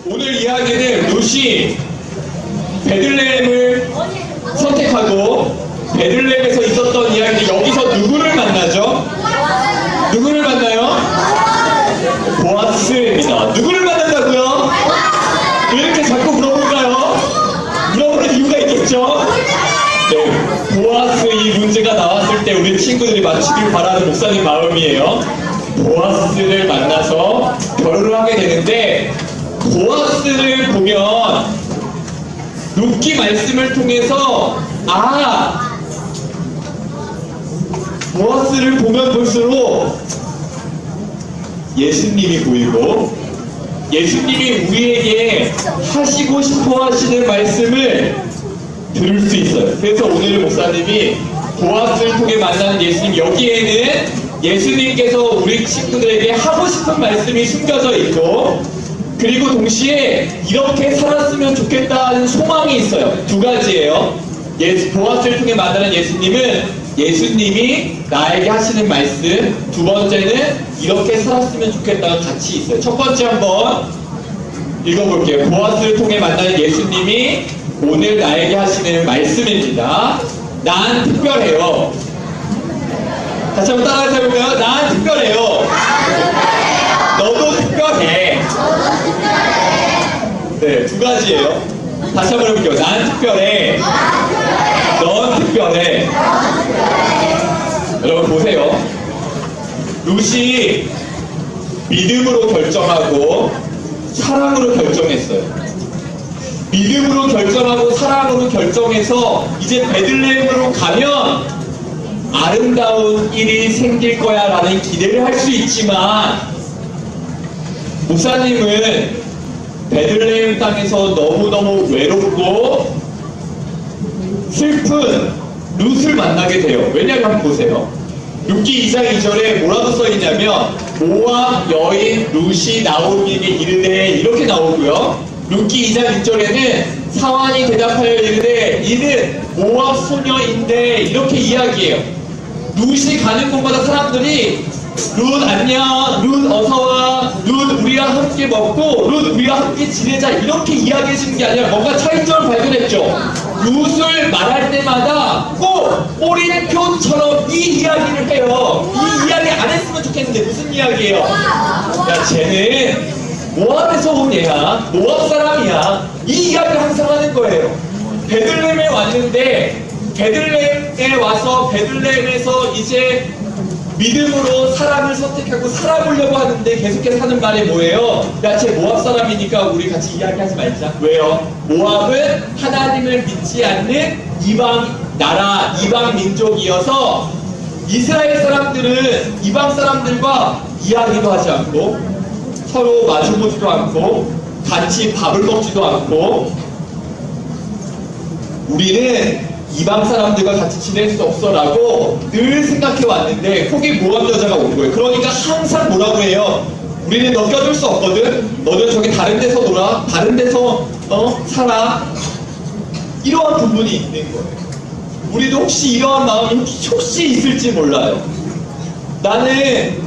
오늘 이야기는 룻이 베들레헴을 선택하고 베들레헴에서 있었던 이야기인데 여기서 누구를 만나죠? 누구를 만나요? 보아스입니다. 누구를 만난다고요? 왜 이렇게 자꾸 물어볼까요? 물어보는 이유가 있겠죠? 네, 보아스 이 문제가 나왔을 때 우리 친구들이 맞추길 바라는 목사님 마음이에요. 보아스를 만나서 결혼을 하게 되는데 보아스를 보면 룻기 말씀을 통해서 보아스를 보면 볼수록 예수님이 보이고 예수님이 우리에게 하시고 싶어 하시는 말씀을 들을 수 있어요. 그래서 오늘 목사님이 보아스를 통해 만나는 예수님, 여기에는 예수님께서 우리 친구들에게 하고 싶은 말씀이 숨겨져 있고 그리고 동시에 이렇게 살았으면 좋겠다는 소망이 있어요. 두 가지예요. 보아스를 통해 만나는 예수님은 예수님이 나에게 하시는 말씀, 두 번째는 이렇게 살았으면 좋겠다는 가치 있어요. 첫 번째 한번 읽어볼게요. 보아스를 통해 만나는 예수님이 오늘 나에게 하시는 말씀입니다. 난 특별해요. 다시 한번 따라해서 해볼까요? 난 특별해요. 너도 특별해. 네, 두 가지예요. 다시 한번 해볼게요. 난 특별해. 넌 특별해. 여러분 보세요. 룻이 믿음으로 결정하고 사랑으로 결정했어요. 믿음으로 결정하고 사랑으로 결정해서 이제 베들레헴으로 가면 아름다운 일이 생길 거야 라는 기대를 할 수 있지만 목사님은 베들레헴 땅에서 너무너무 외롭고 슬픈 룻을 만나게 돼요. 왜냐하면 한번 보세요. 룻기 2장 2절에 뭐라고 써있냐면 모압 여인 룻이 나오기에게 이르되 이렇게 나오고요. 룻기 2장 6절에는 사환이 대답하여 이르되 이는 모압 소녀인데 이렇게 이야기해요. 룻이 가는 곳마다 사람들이 룻 안녕, 룻 어서와, 룻 우리랑 함께 먹고 룻 우리랑 함께 지내자 이렇게 이야기해 주는 게 아니라 뭔가 차이점을 발견했죠. 룻을 말할 때마다 꼭 꼬리표처럼 이 이야기를 해요. 이 이야기 안 했으면 좋겠는데 무슨 이야기예요? 야 쟤는 모압에서 온 애야, 모압 사람이야, 이 이야기를 항상 하는 거예요. 베들레헴에 왔는데 베들레헴에 와서 베들레헴에서 이제 믿음으로 사람을 선택하고 살아보려고 하는데 계속해서 하는 말이 뭐예요? 야, 쟤 모압 사람이니까 우리 같이 이야기하지 말자. 왜요? 모압은 하나님을 믿지 않는 이방 나라, 이방 민족이어서 이스라엘 사람들은 이방 사람들과 이야기도 하지 않고 서로 마주보지도 않고 같이 밥을 먹지도 않고 우리는 이방 사람들과 같이 지낼 수 없어라고 늘 생각해 왔는데 거기 모압 여자가 온 거예요. 그러니까 항상 뭐라고 해요? 우리는 너 껴줄 수 없거든. 너는 저기 다른 데서 놀아. 다른 데서 살아. 이러한 부분이 있는 거예요. 우리도 혹시 이러한 마음이 혹시 있을지 몰라요. 나는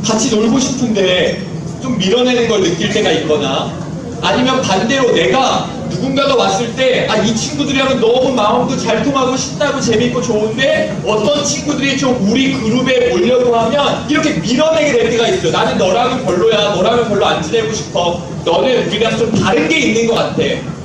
같이 놀고 싶은데 좀 밀어내는 걸 느낄 때가 있거나 아니면 반대로 내가 누군가가 왔을 때 이 친구들이랑은 너무 마음도 잘 통하고 신나고 재밌고 좋은데 어떤 친구들이 좀 우리 그룹에 오려고 하면 이렇게 밀어내게 될 때가 있어요. 나는 너랑은 별로야. 너랑은 별로 안 지내고 싶어. 너는 우리랑 좀 다른 게 있는 것 같아.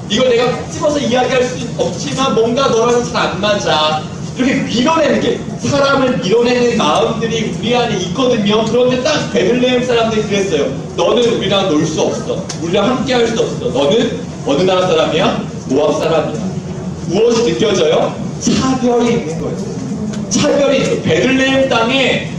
이거 내가 꼭 집어서 이야기할 수 없지만 뭔가 너랑은 잘 안 맞아. 이렇게 밀어내는 게 사람을 밀어내는 마음들이 우리 안에 있거든요. 그런데 딱 베들레헴 사람들이 그랬어요. 너는 우리랑 놀 수 없어. 우리랑 함께 할 수 없어. 너는 어느 나라 사람이야? 모압 사람이야. 무엇이 느껴져요? 차별이 있는 거예요. 차별이 있는 거예요. 베들레헴 땅에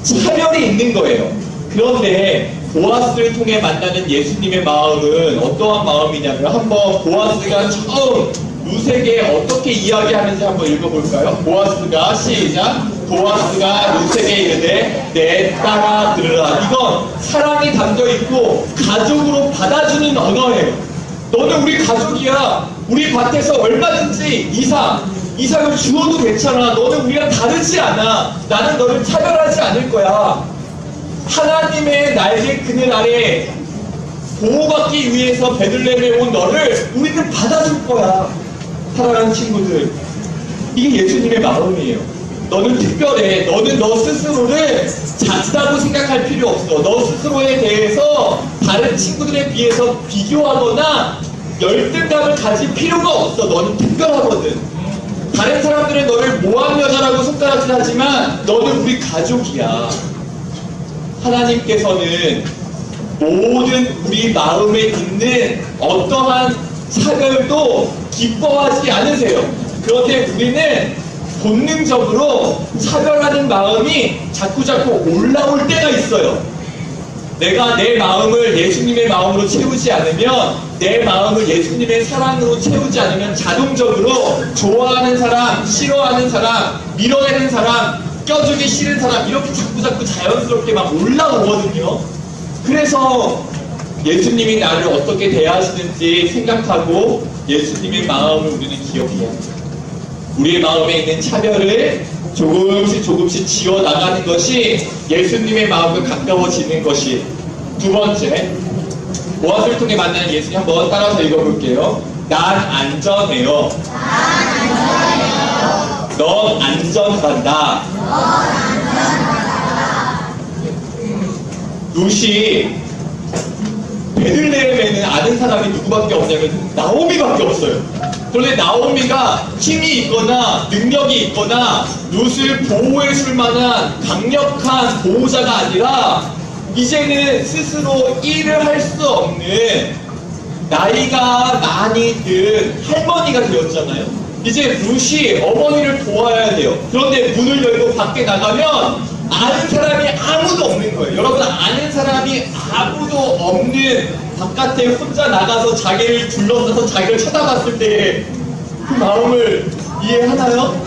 차별이 있는 거예요. 그런데 보아스를 통해 만나는 예수님의 마음은 어떠한 마음이냐면 한번 보아스가 처음 룻에게 어떻게 이야기하는지 한번 읽어볼까요? 보아스가 시작. 보아스가 룻에게 이르되 내 딸아 들으라. 이건 사랑이 담겨있고 가족으로 받아주는 언어예요. 너는 우리 가족이야. 우리 밭에서 얼마든지 이상을 주어도 괜찮아. 너는 우리랑 다르지 않아. 나는 너를 차별하지 않을 거야. 하나님의 날개 그늘 아래 보호받기 위해서 베들레헴에 온 너를 우리는 받아줄 거야. 사랑하는 친구들, 이게 예수님의 마음이에요. 너는 특별해. 너는 너 스스로를 작다고 생각할 필요 없어. 너 스스로에 대해서 다른 친구들에 비해서 비교하거나 열등감을 가질 필요가 없어. 너는 특별하거든. 다른 사람들은 너를 모함 여자라고 손가락질 하지만 너는 우리 가족이야. 하나님께서는 모든 우리 마음에 있는 어떠한 차별도 기뻐하지 않으세요. 그런데 우리는 본능적으로 차별하는 마음이 자꾸자꾸 올라올 때가 있어요. 내가 내 마음을 예수님의 마음으로 채우지 않으면, 내 마음을 예수님의 사랑으로 채우지 않으면 자동적으로 좋아하는 사람, 싫어하는 사람, 밀어내는 사람, 껴주기 싫은 사람, 이렇게 자꾸자꾸 자연스럽게 막 올라오거든요. 그래서 예수님이 나를 어떻게 대하시는지 생각하고 예수님의 마음을 우리는 기억해야 합니다. 우리의 마음에 있는 차별을 조금씩 지워나가는 것이 예수님의 마음과 가까워지는 것이. 두 번째, 보아스를 통해 만나는 예수님 한번 따라서 읽어볼게요. 난 안전해요. 넌 안전하다. 룻이 베들레헴에는 아는 사람이 누구밖에 없냐면 나오미밖에 없어요. 그런데 나오미가 힘이 있거나 능력이 있거나 룻을 보호해 줄 만한 강력한 보호자가 아니라 이제는 스스로 일을 할 수 없는 나이가 많이 든 할머니가 되었잖아요. 이제 룻이 어머니를 도와야 돼요. 그런데 문을 열고 밖에 나가면 아는 사람이 아무도 없는 거예요. 여러분, 아는 사람이 아무도 없는 바깥에 혼자 나가서 자기를 둘러싸서 자기를 쳐다봤을 때 그 마음을 이해하나요?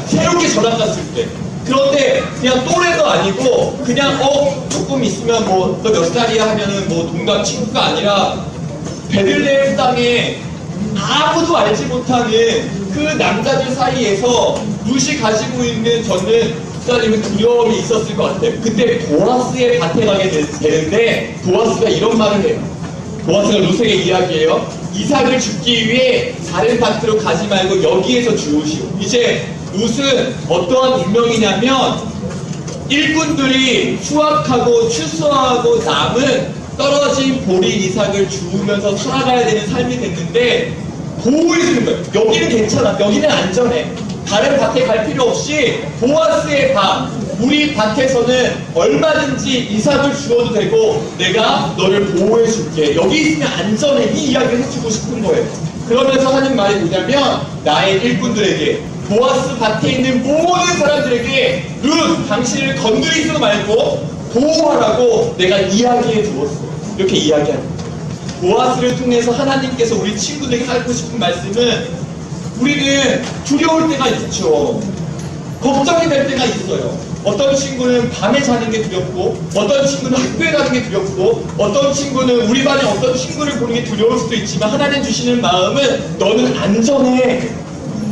새롭게 전학 갔을 때. 그런데 그냥 또래도 아니고 그냥 조금 있으면 뭐 너 몇 살이야 하면은 뭐 동갑 친구가 아니라 베들레헴 땅에 아무도 알지 못하는 그 남자들 사이에서 룻이 가지고 있는 저는 목사님은 두려움이 있었을 것 같아요. 그때 보아스의 밭에 가게 되는데 보아스가 이런 말을 해요. 보아스가 룻에게 이야기해요. 이삭을 죽기 위해 다른 밭으로 가지 말고 여기에서 주우시오. 이제 룻은 어떠한 운명이냐면 일꾼들이 수확하고 추수하고 남은 떨어진 보리 이삭을 주우면서 살아가야 되는 삶이 됐는데 보호해주는 거예요. 여기는 괜찮아. 여기는 안전해. 다른 밭에 갈 필요 없이 보아스의 밭, 우리 밭에서는 얼마든지 이삭을 주어도 되고 내가 너를 보호해줄게. 여기 있으면 안전해. 이 이야기를 해주고 싶은 거예요. 그러면서 하는 말이 뭐냐면 나의 일꾼들에게, 보아스 밭에 있는 모든 사람들에게 룻, 당신을 건드리지 말고 보호하라고 내가 이야기해 주었어요. 이렇게 이야기합니다. 보아스를 통해서 하나님께서 우리 친구들에게 하고 싶은 말씀은, 우리는 두려울 때가 있죠. 걱정이 될 때가 있어요. 어떤 친구는 밤에 자는 게 두렵고, 어떤 친구는 학교에 가는 게 두렵고, 어떤 친구는 우리 반에 어떤 친구를 보는 게 두려울 수도 있지만 하나님 주시는 마음은 너는 안전해.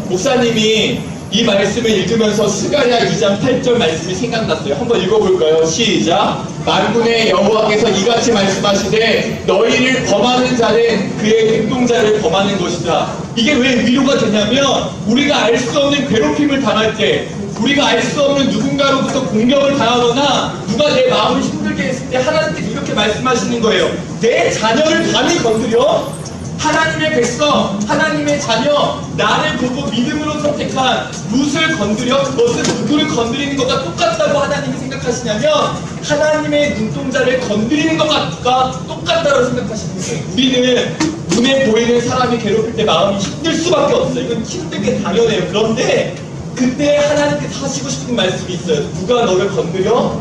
목사님이 이 말씀을 읽으면서 스가랴 2장 8절 말씀이 생각났어요. 한번 읽어볼까요? 시작. 만군의 여호와께서 이같이 말씀하시되 너희를 범하는 자는 그의 행동자를 범하는 것이다. 이게 왜 위로가 되냐면 우리가 알 수 없는 괴롭힘을 당할 때, 우리가 알 수 없는 누군가로부터 공격을 당하거나 누가 내 마음을 힘들게 했을 때 하나님께서 이렇게 말씀하시는 거예요. 내 자녀를 감히 건드려? 하나님의 백성, 하나님의 자녀, 나를 보고 믿음으로 선택한 룻을 건드려? 그것은 누구를 건드리는 것과 똑같다고 하나님이 생각하시냐면 하나님의 눈동자를 건드리는 것과 똑같다고 생각하시는 거예요. 우리는 눈에 보이는 사람이 괴롭힐 때 마음이 힘들 수밖에 없어요. 이건 힘든 게 당연해요. 그런데 그때 하나님께서 하시고 싶은 말씀이 있어요. 누가 너를 건드려?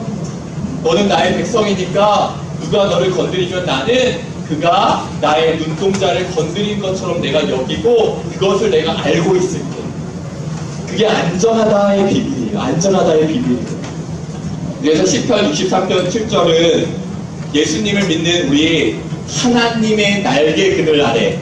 너는 나의 백성이니까 누가 너를 건드리면 나는 그가 나의 눈동자를 건드린 것처럼 내가 여기고 그것을 내가 알고 있을게. 그게 안전하다의 비밀이에요. 안전하다의 비밀. 그래서 시편 63편 7절은 예수님을 믿는 우리 하나님의 날개 그늘 아래,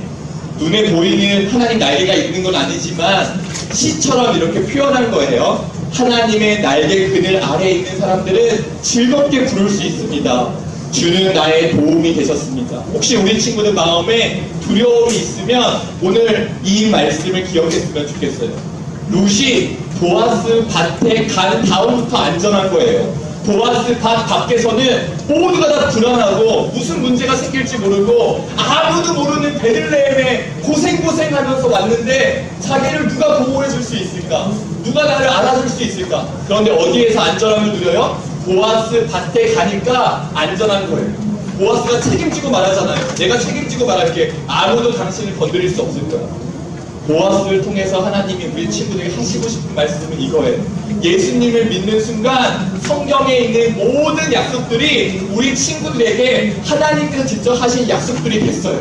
눈에 보이는 하나님 날개가 있는 건 아니지만 시처럼 이렇게 표현한 거예요. 하나님의 날개 그늘 아래에 있는 사람들은 즐겁게 부를 수 있습니다. 주는 나의 도움이 되셨습니다. 혹시 우리 친구들 마음에 두려움이 있으면 오늘 이 말씀을 기억했으면 좋겠어요. 룻이 보아스 밭에 간 다음부터 안전한 거예요. 보아스 밭 밖에서는 모두가 다 불안하고 무슨 문제가 생길지 모르고 아무도 모르는 베들레헴에 고생하면서 왔는데 자기를 누가 보호해 줄 수 있을까? 누가 나를 알아줄 수 있을까? 그런데 어디에서 안전함을 누려요? 보아스 밭에 가니까 안전한 거예요. 보아스가 책임지고 말하잖아요. 내가 책임지고 말할게. 아무도 당신을 건드릴 수 없을 거야. 보아스를 통해서 하나님이 우리 친구들에게 하시고 싶은 말씀은 이거예요. 예수님을 믿는 순간 성경에 있는 모든 약속들이 우리 친구들에게 하나님께서 직접 하신 약속들이 됐어요.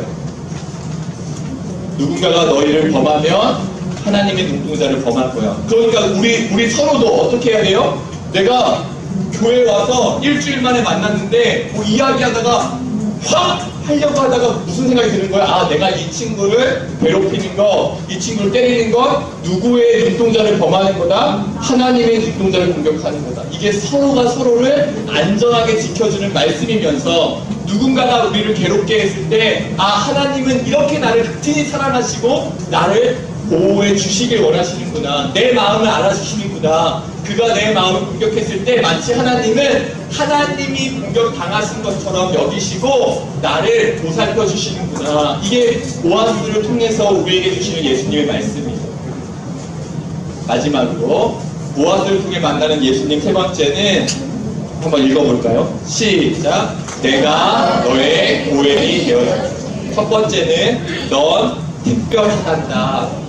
누군가가 너희를 범하면 하나님의 눈동자를 범할 거야. 그러니까 우리 서로도 어떻게 해야 돼요? 내가 교회 와서 일주일 만에 만났는데 뭐 이야기하다가 확 하려고 하다가 무슨 생각이 드는 거야? 아, 내가 이 친구를 괴롭히는 거, 이 친구를 때리는 건 누구의 눈동자를 범하는 거다? 하나님의 눈동자를 공격하는 거다. 이게 서로가 서로를 안전하게 지켜주는 말씀이면서 누군가가 우리를 괴롭게 했을 때 아, 하나님은 이렇게 나를 극진히 사랑하시고 나를 보호해 주시길 원하시는구나. 내 마음을 알아주시는구나. 그가 내 마음을 공격했을 때 마치 하나님은 하나님이 공격당하신 것처럼 여기시고 나를 보살펴 주시는구나. 이게 보아스를 통해서 우리에게 주시는 예수님의 말씀이죠. 마지막으로 보아스를 통해 만나는 예수님 세 번째는 한번 읽어볼까요? 시작. 내가 너의 고엘이 되어라. 첫 번째는 넌 특별하단다.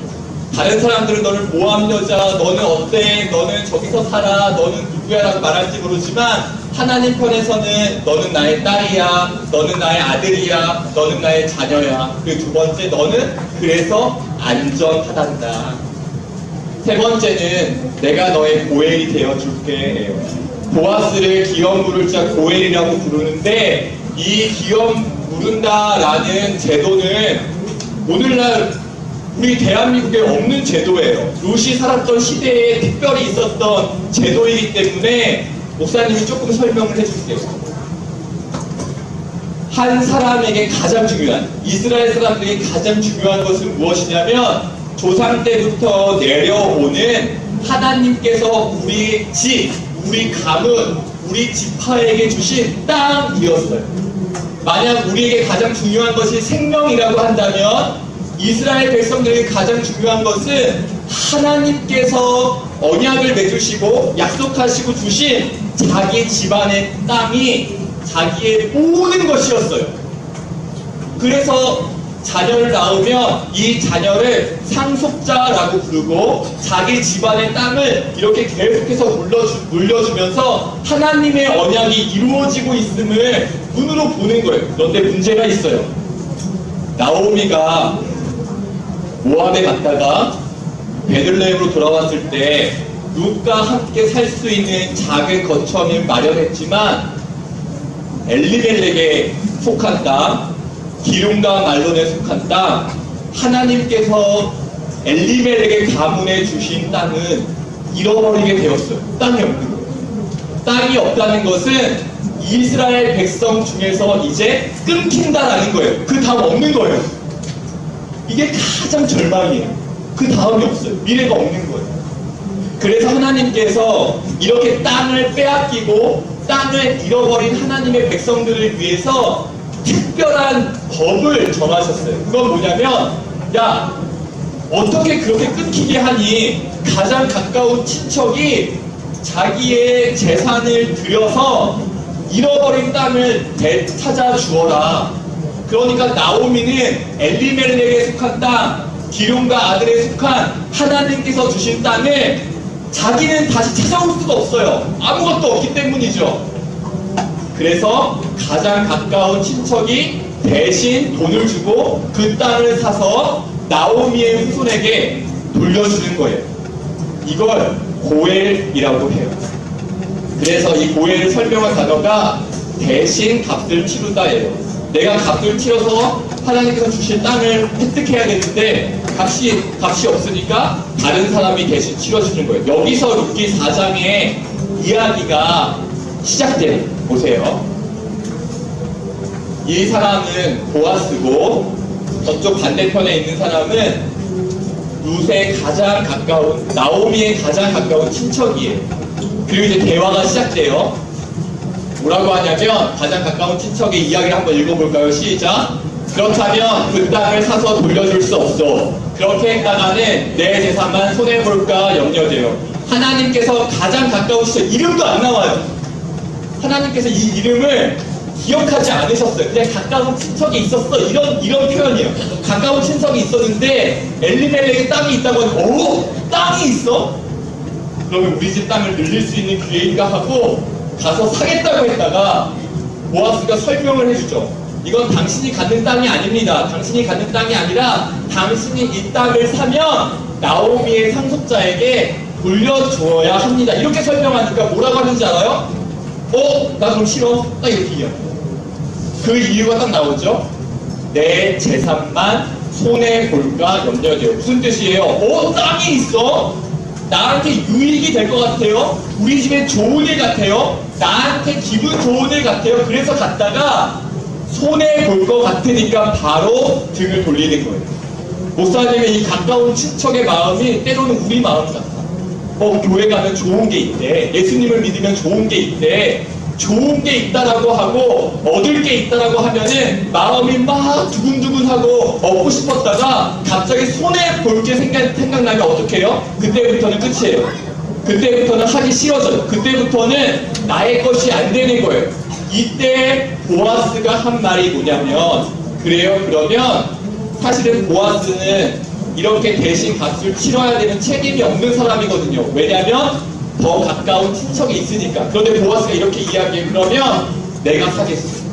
다른 사람들은 너를 모함 여자, 너는 어때, 너는 저기서 살아, 너는 누구야 라고 말할지 모르지만 하나님 편에서는 너는 나의 딸이야, 너는 나의 아들이야, 너는 나의 자녀야. 그리고 두 번째, 너는 그래서 안전하단다. 세 번째는 내가 너의 고엘이 되어줄게. 보아스를 기업 물을 자 고엘이라고 부르는데 이 기업 물은다라는 제도는 오늘날 우리 대한민국에 없는 제도예요. 룻이 살았던 시대에 특별히 있었던 제도이기 때문에 목사님이 조금 설명을 해줄게요. 한 사람에게 가장 중요한, 이스라엘 사람들에게 가장 중요한 것은 무엇이냐면 조상 때부터 내려오는 하나님께서 우리 집, 우리 가문, 우리 지파에게 주신 땅이었어요. 만약 우리에게 가장 중요한 것이 생명이라고 한다면 이스라엘 백성들에게 가장 중요한 것은 하나님께서 언약을 맺으시고 약속하시고 주신 자기 집안의 땅이 자기의 모든 것이었어요. 그래서 자녀를 낳으면 이 자녀를 상속자라고 부르고 자기 집안의 땅을 이렇게 계속해서 물려주면서 하나님의 언약이 이루어지고 있음을 눈으로 보는 거예요. 그런데 문제가 있어요. 나오미가 모압에 갔다가 베들레헴으로 돌아왔을 때 룻과 함께 살 수 있는 작은 거처를 마련했지만 엘리멜렉에 속한 땅, 기lum과 말론에 속한 땅, 하나님께서 엘리멜렉의 가문에 주신 땅은 잃어버리게 되었어요. 땅이 없는 거예요. 땅이 없다는 것은 이스라엘 백성 중에서 이제 끊긴다라는 거예요. 그 다음 없는 거예요. 이게 가장 절망이에요. 그 다음이 없어요. 미래가 없는 거예요. 그래서 하나님께서 이렇게 땅을 빼앗기고 땅을 잃어버린 하나님의 백성들을 위해서 특별한 법을 정하셨어요. 그건 뭐냐면, 야, 어떻게 그렇게 끊기게 하니? 가장 가까운 친척이 자기의 재산을 들여서 잃어버린 땅을 되찾아 주어라. 그러니까 나오미는 엘리멜렉에 속한 땅, 기lum과 아들에 속한 하나님께서 주신 땅을 자기는 다시 찾아올 수가 없어요. 아무것도 없기 때문이죠. 그래서 가장 가까운 친척이 대신 돈을 주고 그 땅을 사서 나오미의 후손에게 돌려주는 거예요. 이걸 고엘이라고 해요. 그래서 이 고엘을 설명한 단어가 대신 값을 치르다예요. 내가 값을 치러서 하나님께서 주신 땅을 획득해야겠는데 값이 없으니까 다른 사람이 대신 치러주는 거예요. 여기서 룻기 4장의 이야기가 시작돼요. 보세요. 이 사람은 보아스고 저쪽 반대편에 있는 사람은 룻에 가장 가까운, 나오미에 가장 가까운 친척이에요. 그리고 이제 대화가 시작돼요. 뭐라고 하냐면 가장 가까운 친척의 이야기를 한번 읽어볼까요? 시작. 그렇다면 그 땅을 사서 돌려줄 수 없어. 그렇게 했다가는 내 재산만 손해볼까 염려돼요. 하나님께서 가장 가까운 친척, 이름도 안 나와요. 하나님께서 이 이름을 기억하지 않으셨어요. 그냥 가까운 친척이 있었어. 이런 표현이에요. 가까운 친척이 있었는데 엘리멜렉의 땅이 있다고 하면 땅이 있어? 그러면 우리 집 땅을 늘릴 수 있는 기회인가 하고 가서 사겠다고 했다가 보아스가 설명을 해주죠. 이건 당신이 갖는 땅이 아닙니다. 당신이 갖는 땅이 아니라 당신이 이 땅을 사면 나오미의 상속자에게 돌려줘야 합니다. 이렇게 설명하니까 뭐라고 하는지 알아요? 나 그럼 싫어. 딱 이렇게 이야기해요. 그 이유가 딱 나오죠. 내 재산만 손해볼까 염려돼요. 무슨 뜻이에요? 땅이 있어? 나한테 유익이 될 것 같아요? 우리 집에 좋은 일 같아요? 나한테 기분 좋은 일 같아요? 그래서 갔다가 손해볼 것 같으니까 바로 등을 돌리는 거예요. 목사님의 이 가까운 친척의 마음이 때로는 우리 마음 같아. 교회 가면 좋은 게 있대. 예수님을 믿으면 좋은 게 있대. 좋은 게 있다라고 하고 얻을 게 있다라고 하면은 마음이 막 두근두근하고 얻고 싶었다가 갑자기 손해볼 게 생각나면 어떻게 해요? 그때부터는 끝이에요. 그때부터는 하기 싫어져요. 그때부터는 나의 것이 안 되는 거예요. 이때 보아스가 한 말이 뭐냐면, 그래요, 그러면 사실은 보아스는 이렇게 대신 값을 치러야 되는 책임이 없는 사람이거든요. 왜냐면 더 가까운 친척이 있으니까. 그런데 보아스가 이렇게 이야기해. 그러면 내가 사겠어.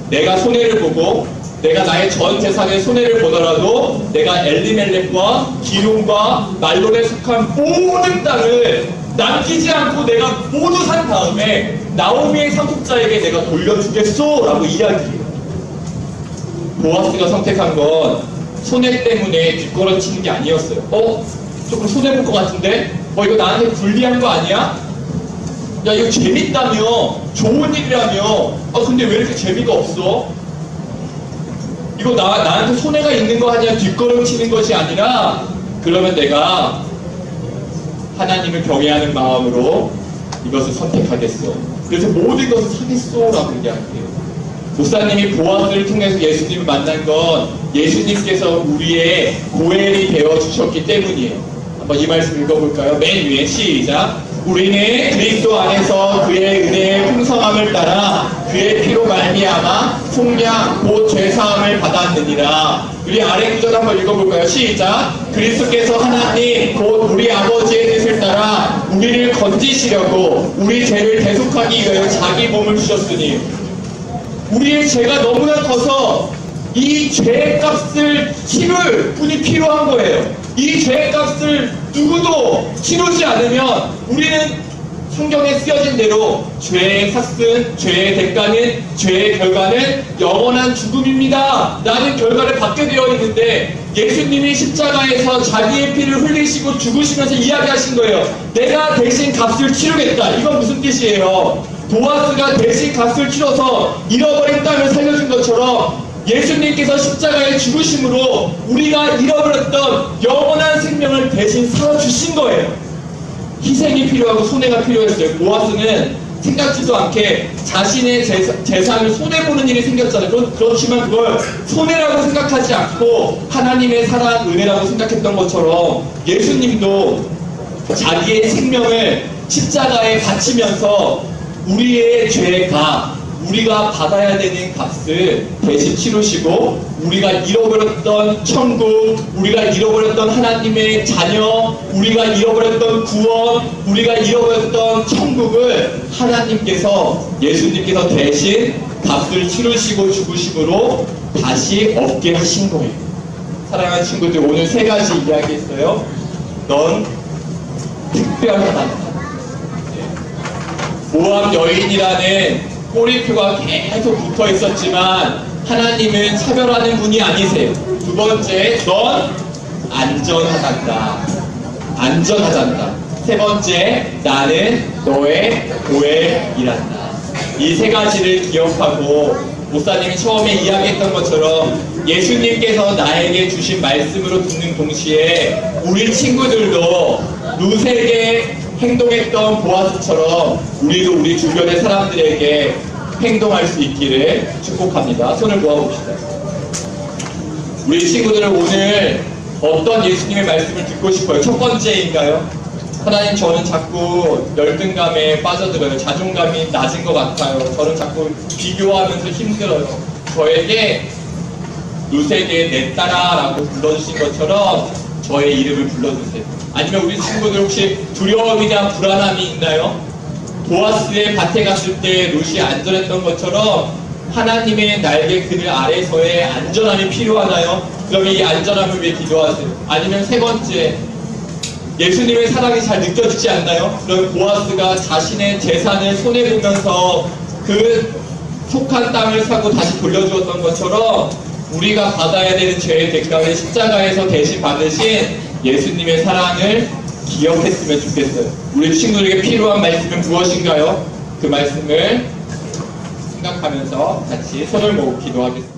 내가 손해를 보고 내가 나의 전 재산의 손해를 보더라도 내가 엘리멜렉과 기론과 말론에 속한 모든 땅을 남기지 않고 내가 모두 산 다음에 나오미의 상속자에게 내가 돌려주겠소 라고 이야기해요. 보아스가 선택한 건 손해 때문에 뒷걸음치는 게 아니었어요. 조금 손해볼 것 같은데? 이거 나한테 불리한 거 아니야? 야, 이거 재밌다며? 좋은 일이라며? 근데 왜 이렇게 재미가 없어? 이거 나한테 손해가 있는 거 아니야? 뒷걸음치는 것이 아니라, 그러면 내가 하나님을 경외하는 마음으로 이것을 선택하겠어. 그래서 모든 것을 사겠어 라고 이야기해요. 목사님이 보아스를 통해서 예수님을 만난 건 예수님께서 우리의 고엘이 되어주셨기 때문이에요. 한번 이 말씀 읽어볼까요? 맨 위에 시작. 우리는 그리스도 안에서 그의 은혜의 풍성함을 따라 그의 피로 말미암아 속량 곧 죄사함을 받았느니라. 우리 아래 구절 한번 읽어볼까요? 시작. 그리스도께서 하나님 곧 우리 아버지의 뜻을 따라 우리를 건지시려고 우리 죄를 대속하기 위하여 자기 몸을 주셨으니, 우리의 죄가 너무나 커서 이 죄값을 치를 분이 필요한 거예요. 이 죄값을 누구도 치르지 않으면 우리는 성경에 쓰여진 대로 죄의 삭은, 죄의 대가는, 죄의 결과는 영원한 죽음입니다 라는 결과를 받게 되어 있는데, 예수님이 십자가에서 자기의 피를 흘리시고 죽으시면서 이야기하신 거예요. 내가 대신 값을 치르겠다. 이건 무슨 뜻이에요? 보아스가 대신 값을 치러서 잃어버린 땅을 살려준 것처럼 예수님께서 십자가에 죽으심으로 우리가 잃어버렸던 영원한 생명을 대신 살아주신 거예요. 희생이 필요하고 손해가 필요했어요. 보아스는 생각지도 않게 자신의 재산을 손해보는 일이 생겼잖아요. 그렇지만 그걸 손해라고 생각하지 않고 하나님의 사랑, 은혜라고 생각했던 것처럼 예수님도 자기의 생명을 십자가에 바치면서 우리의 죄가, 우리가 받아야 되는 값을 대신 치르시고 우리가 잃어버렸던 천국, 우리가 잃어버렸던 하나님의 자녀, 우리가 잃어버렸던 구원, 우리가 잃어버렸던 천국을 하나님께서, 예수님께서 대신 값을 치르시고 죽으심으로 다시 얻게 하신 거예요. 사랑하는 친구들, 오늘 세 가지 이야기했어요. 넌 특별하다. 모압 여인이라는 꼬리표가 계속 붙어 있었지만 하나님은 차별하는 분이 아니세요. 두 번째, 넌 안전하단다. 안전하단다. 세 번째, 나는 너의 고엘이란다. 이 세 가지를 기억하고 목사님이 처음에 이야기했던 것처럼 예수님께서 나에게 주신 말씀으로 듣는 동시에 우리 친구들도 룻에게 행동했던 보아스처럼 우리도 우리 주변의 사람들에게 행동할 수 있기를 축복합니다. 손을 모아봅시다. 우리 친구들은 오늘 어떤 예수님의 말씀을 듣고 싶어요? 첫 번째인가요? 하나님, 저는 자꾸 열등감에 빠져들어요. 자존감이 낮은 것 같아요. 저는 자꾸 비교하면서 힘들어요. 저에게 룻에게 내 딸아라고 불러주신 것처럼 저의 이름을 불러주세요. 아니면 우리 친구들 혹시 두려움이나 불안함이 있나요? 보아스의 밭에 갔을 때 룻이 안전했던 것처럼 하나님의 날개 그늘 아래서의 안전함이 필요하나요? 그러면 이 안전함을 위해 기도하세요. 아니면 세 번째, 예수님의 사랑이 잘 느껴지지 않나요? 그럼 보아스가 자신의 재산을 손해보면서 그 속한 땅을 사고 다시 돌려주었던 것처럼 우리가 받아야 되는 죄의 대가를 십자가에서 대신 받으신 예수님의 사랑을 기억했으면 좋겠어요. 우리 친구들에게 필요한 말씀은 무엇인가요? 그 말씀을 생각하면서 같이 손을 모으고 기도하겠습니다.